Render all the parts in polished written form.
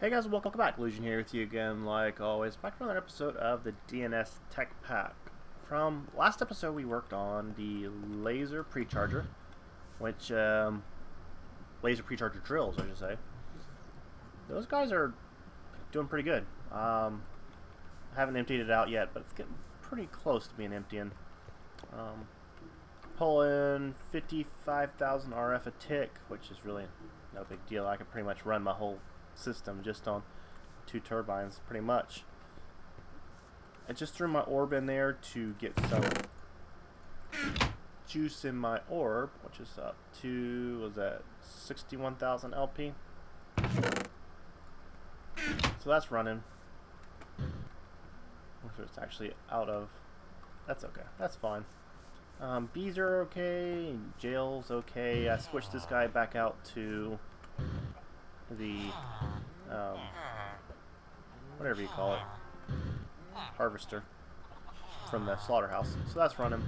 Hey guys, welcome back. Illusion here with you again, like always, back for another episode of the DNS Tech Pack. From last episode, we worked on the laser precharger, which laser precharger drills, I should say. Those guys are doing pretty good. I haven't emptied it out yet, but it's getting pretty close to being emptying. Pulling 55,000 RF a tick, which is really no big deal. I could pretty much run my whole system just on 2 turbines, pretty much. I just threw my orb in there to get some juice in my orb, which is up to, was that 61,000 LP? So that's running. So it's actually out of, that's okay, that's fine. Bees are okay, jail's okay. I switched this guy back out to the whatever you call it, harvester from the slaughterhouse. So that's running.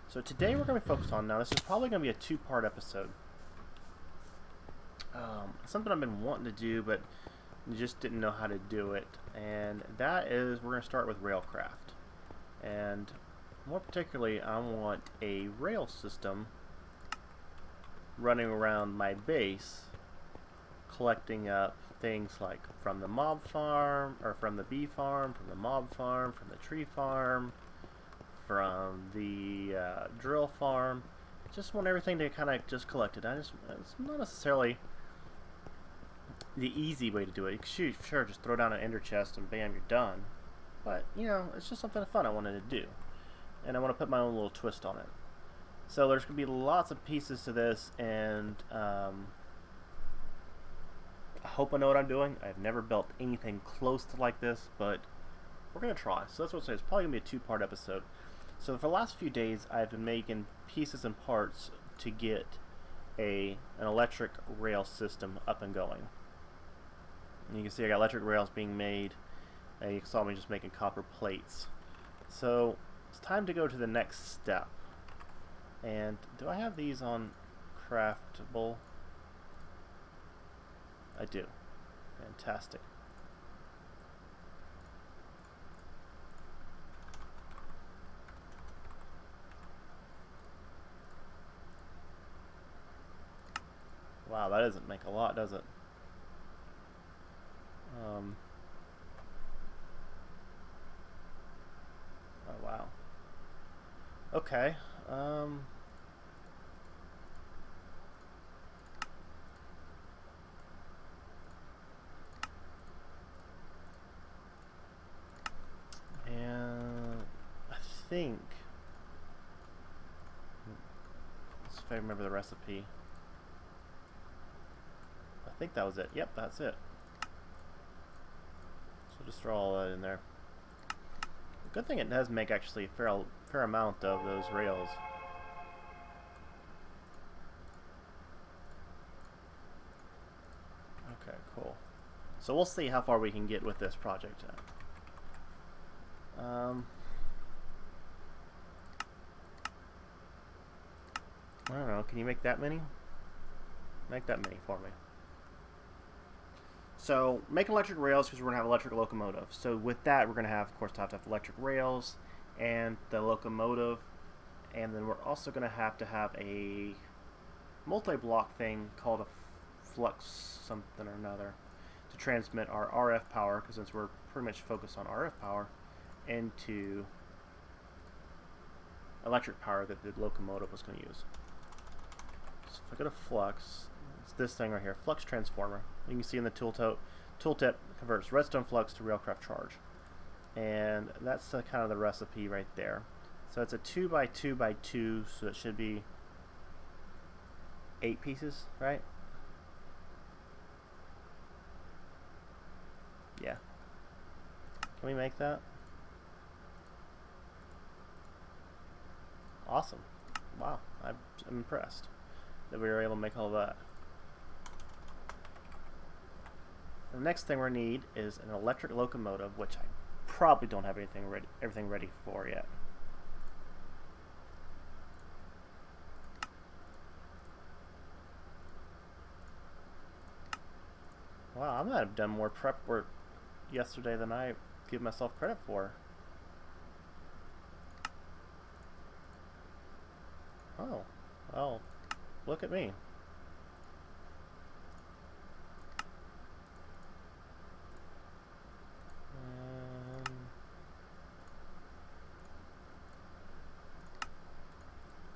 So today we're going to be focused on, now this is probably going to be a 2-part episode. Something I've been wanting to do, but just didn't know how to do it. And that is, we're going to start with Railcraft. And more particularly, I want a rail system running around my base, collecting up things like from the mob farm, or from the bee farm, from the mob farm, from the tree farm, from the drill farm. Just want everything to kind of just collect it. It's not necessarily the easy way to do it. Shoot, sure, just throw down an ender chest and bam, you're done. But, you know, it's just something fun I wanted to do. And I want to put my own little twist on it. So there's going to be lots of pieces to this, and I hope I know what I'm doing. I've never built anything close to like this, but we're going to try. So that's what I say. It's probably going to be a 2-part episode. So for the last few days, I've been making pieces and parts to get an electric rail system up and going. And you can see I got electric rails being made. You saw me just making copper plates. So it's time to go to the next step. And do I have these on craftable? I do. Fantastic. Wow, that doesn't make a lot, does it? Oh, wow. Okay. And I think, let's see if I remember the recipe. I think that was it. Yep, that's it. So just throw all that in there. Good thing it does make actually a fair amount of those rails. Okay, cool. So we'll see how far we can get with this project. I don't know, can you make that many? Make that many for me. So, make electric rails because we're going to have electric locomotive. So with that, we're going to have, of course, have to have electric rails and the locomotive. And then we're also going to have a multi-block thing called a flux something or another to transmit our RF power, because since we're pretty much focused on RF power, into electric power that the locomotive was going to use. So if I go to flux, it's this thing right here, flux transformer. You can see in the tooltip converts redstone flux to railcraft charge, and that's kind of the recipe right there. So it's a 2x2x2, so it should be 8 pieces, right? Yeah. Can we make that? Awesome. Wow, I'm impressed that we were able to make all of that. The next thing we need is an electric locomotive, which I probably don't have everything ready for yet. Wow, I might have done more prep work yesterday than I give myself credit for. Oh, well, look at me.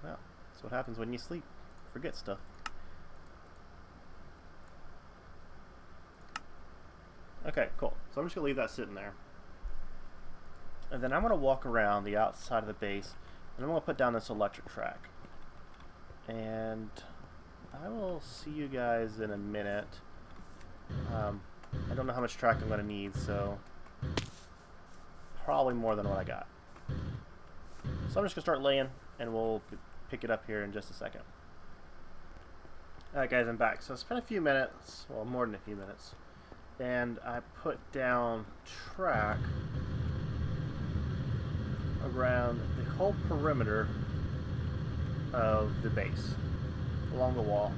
Well, that's what happens when you sleep. Forget stuff. Okay, cool. So I'm just going to leave that sitting there. And then I'm going to walk around the outside of the base, and I'm going to put down this electric track. And I will see you guys in a minute. I don't know how much track I'm going to need, so probably more than what I got. So I'm just going to start laying, and we'll pick it up here in just a second. Alright guys, I'm back. So I spent a few minutes, well more than a few minutes, and I put down track around the whole perimeter of the base, along the wall.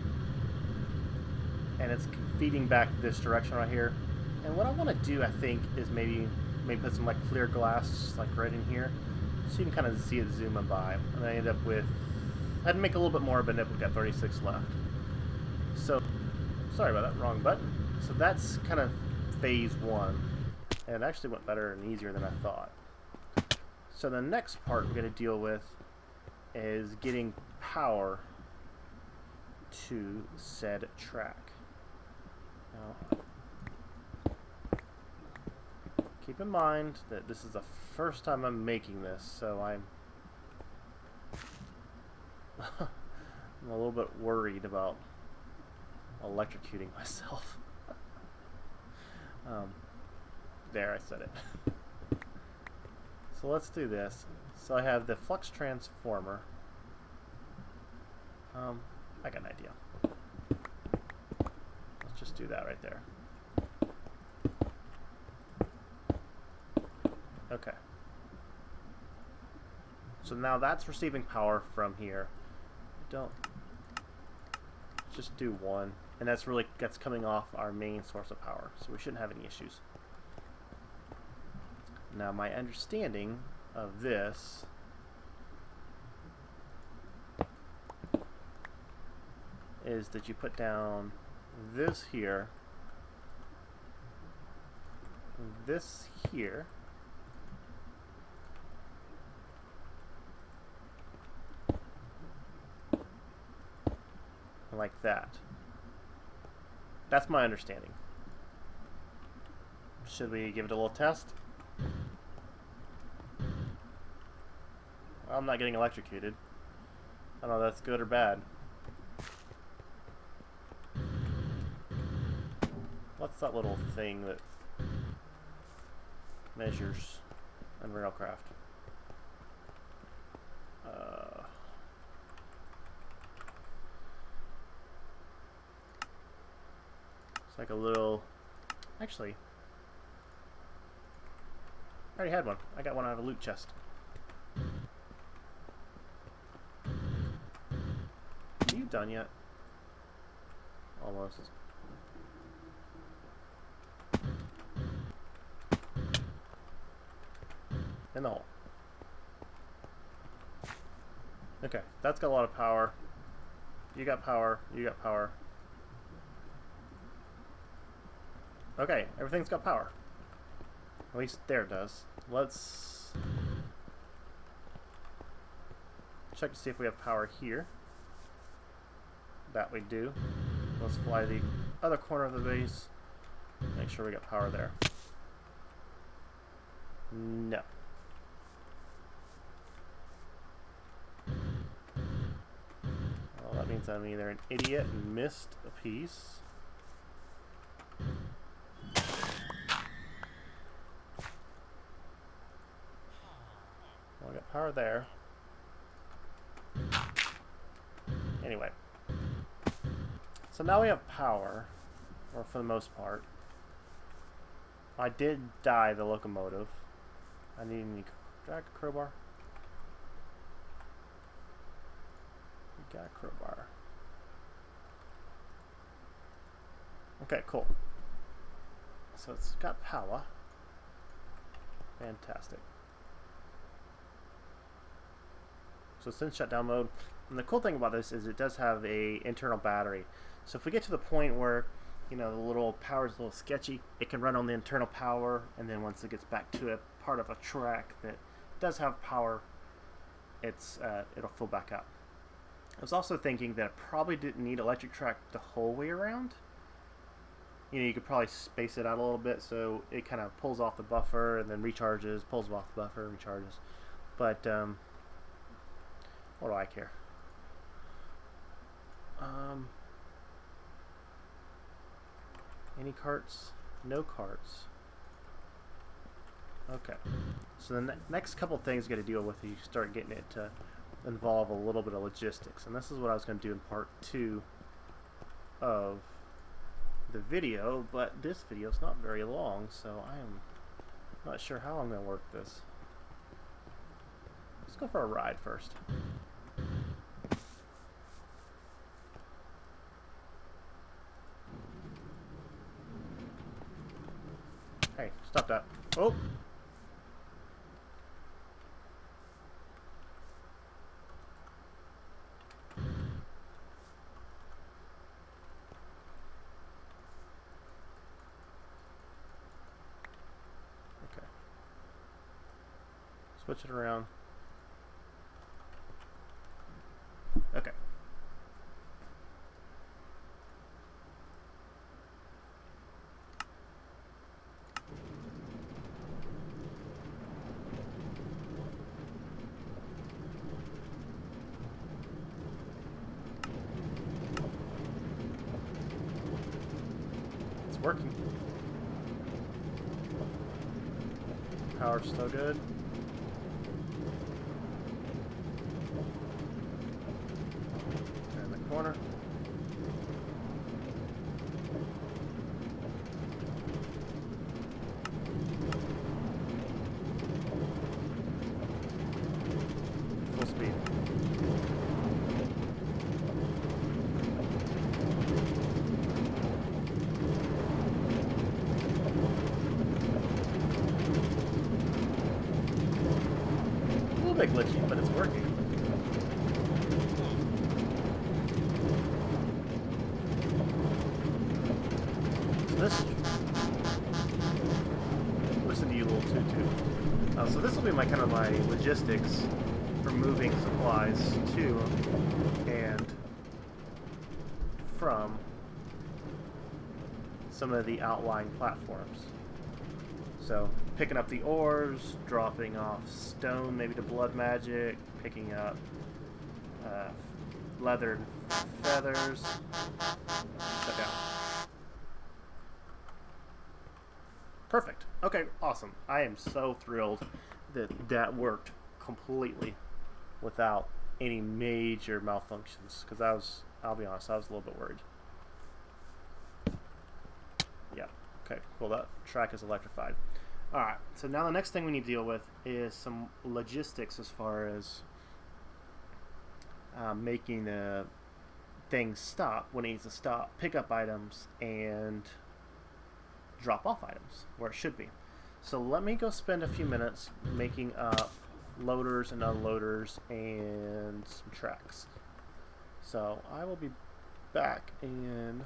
And it's feeding back this direction right here. And what I want to do, I think, is maybe put some like clear glass like right in here, so you can kind of see it zooming by. And I end up with, I had to make a little bit more, but we've got 36 left. So, sorry about that, wrong button. So that's kind of phase one. And it actually went better and easier than I thought. So the next part we're going to deal with is getting power to said track. Now, keep in mind that this is the first time I'm making this, so I'm a little bit worried about electrocuting myself. There, I said it. So let's do this. So I have the flux transformer. I got an idea. Let's just do that right there. Okay. So now that's receiving power from here. Don't just do one, and that's coming off our main source of power, so we shouldn't have any issues. Now my understanding of this is that you put down this here, this here, like that. That's my understanding. Should we give it a little test? I'm not getting electrocuted. I don't know if that's good or bad. What's that little thing that measures in Railcraft? It's like a little... Actually, I already had one. I got one out of a loot chest. Are you done yet? Almost. In the hole. Okay, that's got a lot of power. You got power. You got power. Okay, everything's got power. At least there it does. Let's check to see if we have power here. That we do. Let's fly the other corner of the base. Make sure we got power there. No. Well, that means I'm either an idiot and missed a piece. Well, I got power there. Anyway. So now we have power, or for the most part. I did die the locomotive. I need any drag a crowbar. We got a crowbar. Okay, cool. so it's got power. Fantastic. So it's in shutdown mode. And the cool thing about this is it does have a internal battery. So if we get to the point where, you know, the little power is a little sketchy, it can run on the internal power, and then once it gets back to a part of a track that does have power, it'll fill back up. I was also thinking that it probably didn't need electric track the whole way around. You know, you could probably space it out a little bit so it kind of pulls off the buffer and then recharges, pulls off the buffer, and recharges. But what do I care? Any carts? No carts. Okay. So the next couple things you got to deal with, you start getting it to involve a little bit of logistics, and this is what I was going to do in part 2 of the video, but this video is not very long, so I am not sure how I'm going to work this. Let's go for a ride first. Hey, stop that. Oh! Okay. Switch it around. Okay. It's working. Power's still good. Turn the corner. Full speed. A little bit glitchy, but it's working. Listen to you, little tutu. So this will be my kind of my logistics for moving supplies to and from some of the outlying platforms. So picking up the ores, dropping off stone, maybe to Blood Magic, picking up leather and feathers. Shut down. Perfect. Okay, awesome. I am so thrilled that that worked completely without any major malfunctions, because I'll be honest, I was a little bit worried. Yeah, okay, cool, that track is electrified. Alright, so now the next thing we need to deal with is some logistics as far as making the things stop when it needs to stop, pick up items, and drop off items where it should be. So let me go spend a few minutes making up loaders and unloaders and some tracks. So I will be back in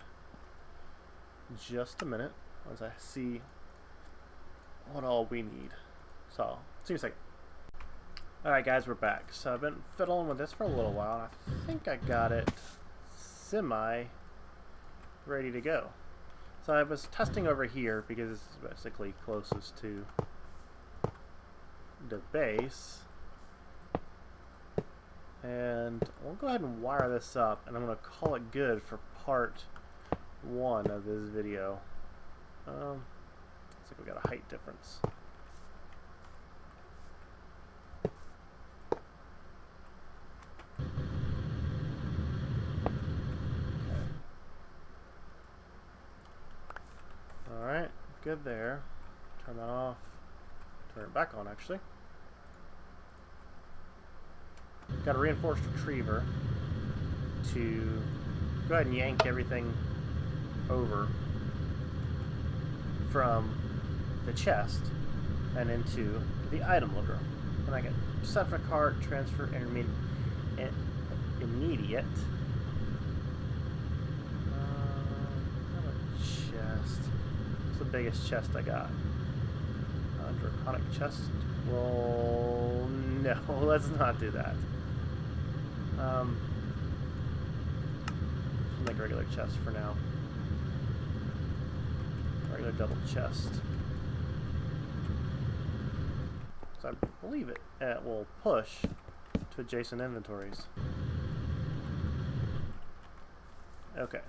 just a minute once I see what all we need. So see you in a second. Alright guys, we're back. So I've been fiddling with this for a little while. I think I got it semi ready to go. So I was testing over here because this is basically closest to the base. And we'll go ahead and wire this up, and I'm going to call it good for part 1 of this video. Looks like we got a height difference. Alright, good there. Turn that off. Turn it back on, actually. Got a reinforced retriever to go ahead and yank everything over from the chest and into the item loader. And I get set for cart, transfer, immediate. Have a chest. What's the biggest chest I got? Draconic chest. Well, no, let's not do that. Make a regular chest for now. Regular double chest. So I believe it will push to adjacent inventories. Okay.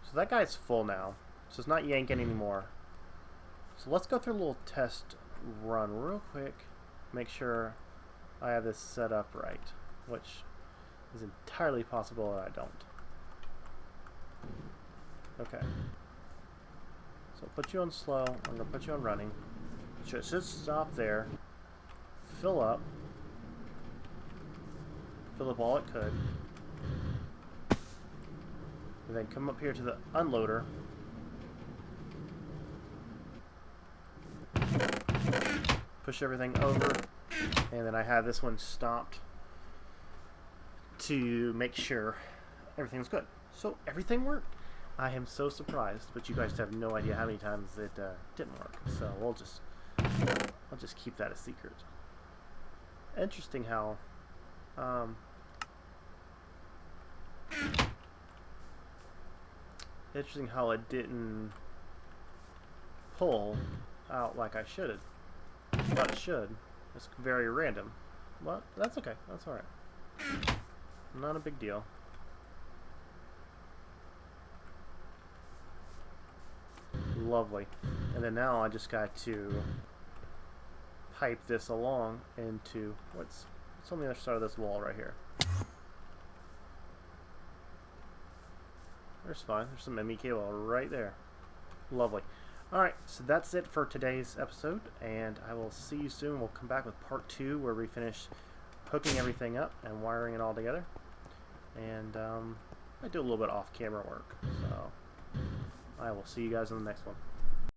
So that guy's full now. So it's not yanking anymore. So let's go through a little test run real quick. Make sure I have this set up right, which is entirely possible that I don't. Okay. So I'll put you on slow. I'm going to put you on running. Should stop there. Fill up. Fill up all it could. And then come up here to the unloader. Push everything over. And then I have this one stopped to make sure everything's good. So everything worked. I am so surprised, but you guys have no idea how many times it didn't work. So I'll just keep that a secret. Interesting how it didn't pull out like I should. Thought it should. It's very random. Well, that's okay. That's alright. Not a big deal. Lovely. And then now I just got to pipe this along into what's on the other side of this wall right here. There's fine. There's some ME cable right there. Lovely. Alright, so that's it for today's episode, and I will see you soon. We'll come back with part 2 where we finish hooking everything up and wiring it all together. And I do a little bit off-camera work, so I will see you guys in the next one.